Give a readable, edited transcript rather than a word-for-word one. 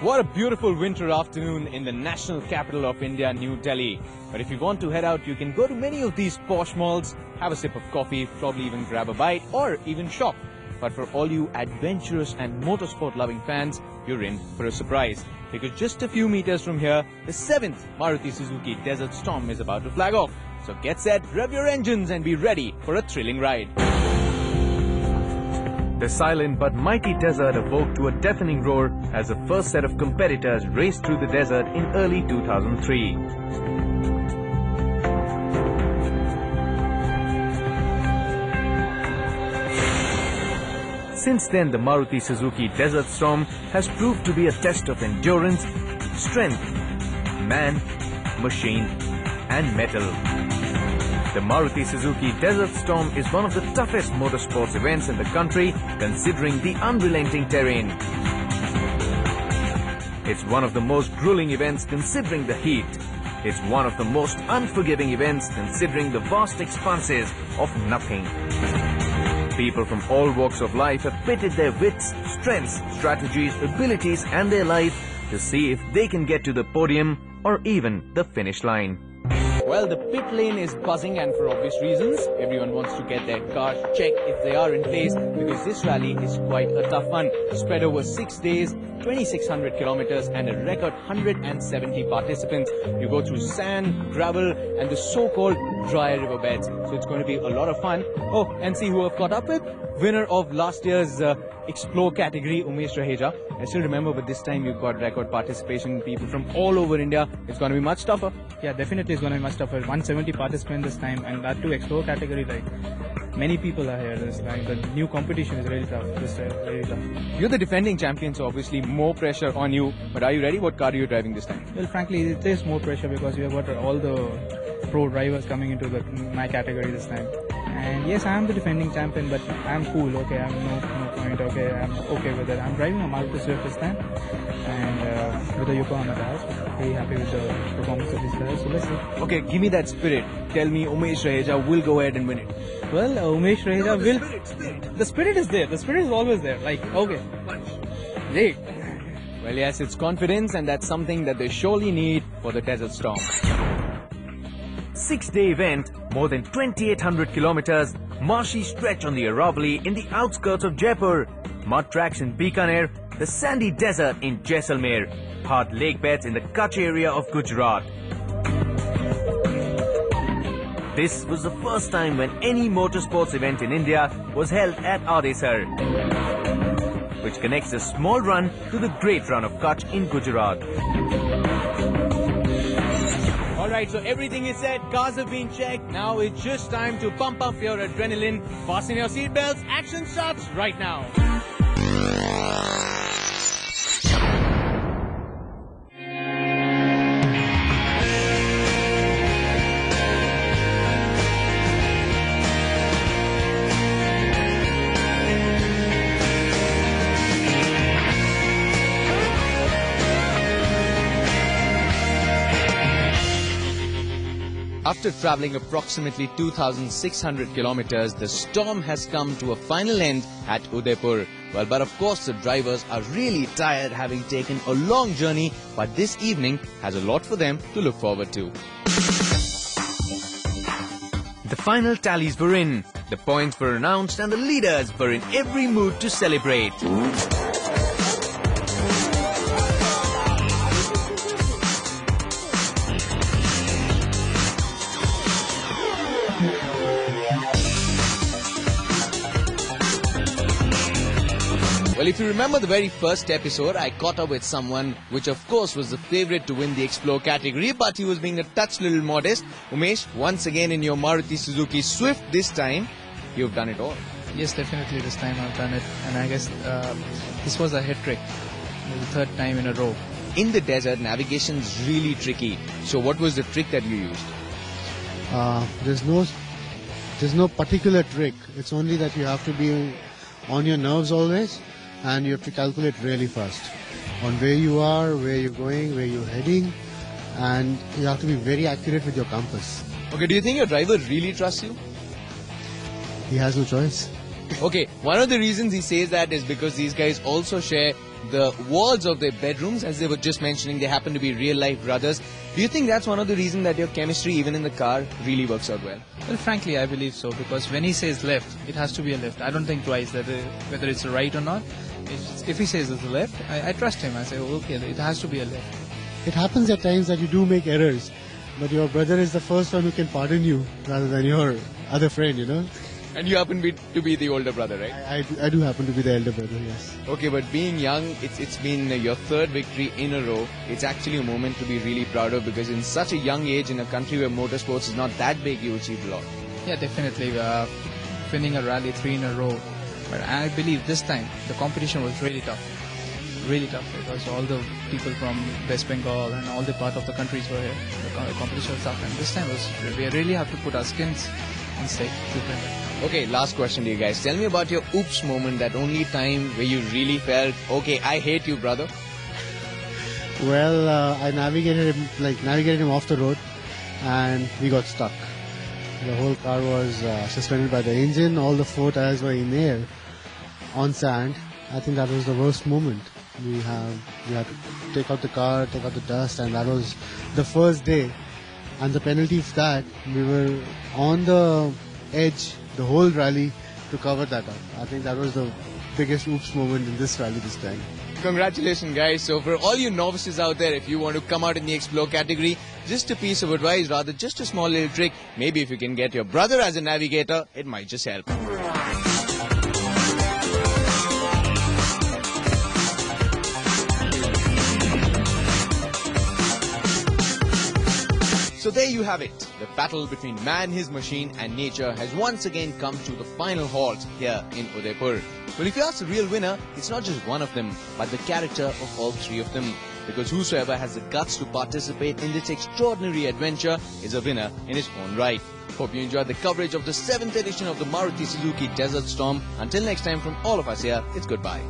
What a beautiful winter afternoon in the national capital of India, New Delhi. But if you want to head out, you can go to many of these posh malls, have a sip of coffee, probably even grab a bite or even shop. But for all you adventurous and motorsport loving fans, you're in for a surprise. Because just a few meters from here, the 7th Maruti Suzuki Desert Storm is about to flag off. So get set, rev your engines and be ready for a thrilling ride. The silent but mighty desert awoke to a deafening roar as the first set of competitors raced through the desert in early 2003. Since then, the Maruti Suzuki Desert Storm has proved to be a test of endurance, strength, man, machine and metal. The Maruti Suzuki Desert Storm is one of the toughest motorsports events in the country, considering the unrelenting terrain. It's one of the most grueling events considering the heat. It's one of the most unforgiving events considering the vast expanses of nothing. People from all walks of life have pitted their wits, strengths, strategies, abilities and their life to see if they can get to the podium or even the finish line. Well, the pit lane is buzzing and for obvious reasons. Everyone wants to get their cars checked if they are in place because this rally is quite a tough one. Spread over 6 days, 2,600 kilometers and a record 170 participants. You go through sand, gravel and the so-called dry riverbeds. So it's going to be a lot of fun. Oh, and see who I've caught up with? Winner of last year's Explore category, Umesh Raheja. I still remember, but this time you've got record participation, people from all over India. It's going to be much tougher. Yeah, definitely it's going to be much tougher. 170 participants this time, and that too Explore category. Like many people are here this time. The new competition is really tough. This time, really tough. You're the defending champion, so obviously more pressure on you. But are you ready? What car are you driving this time? Well, frankly, it is more pressure because we have got all the pro drivers coming into my category this time. And yes, I am the defending champion, but I'm cool. Okay, I'm no point. Okay, I'm okay with it. I'm driving a Maruti Swift this time, and with the Yokohama tires. Very happy with the performance of these guys. So let's see. Okay, give me that spirit. Tell me, Umesh Raheja will go ahead and win it. Well, Umesh Raheja will. The spirit is there. The spirit is always there. Like okay, great. Well, yes, it's confidence, and that's something that they surely need for the Desert Storm. 6-day event, more than 2,800 kilometers, marshy stretch on the Aravalli in the outskirts of Jaipur, mud tracks in Bikaner, the sandy desert in Jaisalmer, hard lake beds in the Kutch area of Gujarat. This was the first time when any motorsports event in India was held at Adesar, which connects the small run to the great run of Kutch in Gujarat. Alright, so everything is set, cars have been checked, now it's just time to pump up your adrenaline, fasten your seatbelts, action starts right now. After travelling approximately 2,600 kilometers, the storm has come to a final end at Udaipur. Well, but of course the drivers are really tired having taken a long journey, but this evening has a lot for them to look forward to. The final tallies were in, the points were announced and the leaders were in every mood to celebrate. Well, if you remember the very first episode, I caught up with someone which of course was the favourite to win the Explore category, but he was being a touch little modest. Umesh, once again in your Maruti Suzuki Swift this time, you've done it all. Yes, definitely this time I've done it, and I guess this was a hit trick. The third time in a row. In the desert, navigation is really tricky. So what was the trick that you used? There's no particular trick. It's only that you have to be on your nerves always. And you have to calculate really fast on where you are, where you're going, where you're heading, and you have to be very accurate with your compass. Okay, do you think your driver really trusts you? He has no choice. Okay, one of the reasons he says that is because these guys also share the walls of their bedrooms. As they were just mentioning, they happen to be real-life brothers. Do you think that's one of the reasons that your chemistry, even in the car, really works out well? Well, frankly, I believe so, because when he says left, it has to be a left. I don't think twice that whether it's a right or not. If he says it's a left, I trust him. I say, okay, it has to be a left. It happens at times that you do make errors, but your brother is the first one who can pardon you rather than your other friend, you know. And you happen to be the older brother, right? I do happen to be the elder brother, yes. Okay, but being young, it's been your third victory in a row. It's actually a moment to be really proud of, because in such a young age, in a country where motorsports is not that big, you achieved a lot. Yeah, definitely. Winning a rally 3 in a row. But I believe this time the competition was really tough. Really tough, because all the people from West Bengal and all the part of the countries were here. The competition was tough, and this time we really have to put our skins in stake to win it. Okay, last question to you guys. Tell me about your oops moment, that only time where you really felt, okay, I hate you, brother. Well, I navigated him off the road, and we got stuck. The whole car was suspended by the engine. All the 4 tires were in air on sand. I think that was the worst moment. We had to take out the car, take out the dust, and that was the first day. And the penalty for that, we were on the edge the whole rally to cover that up. I think that was the biggest oops moment in this rally this time. Congratulations, guys. So for all you novices out there, if you want to come out in the Explore category, just a piece of advice, rather just a small little trick. Maybe if you can get your brother as a navigator, it might just help. So there you have it. The battle between man, his machine and nature has once again come to the final halt here in Udaipur. But if you ask the real winner, it's not just one of them, but the character of all 3 of them. Because whosoever has the guts to participate in this extraordinary adventure is a winner in his own right. Hope you enjoyed the coverage of the 7th edition of the Maruti Suzuki Desert Storm. Until next time, from all of us here, it's goodbye.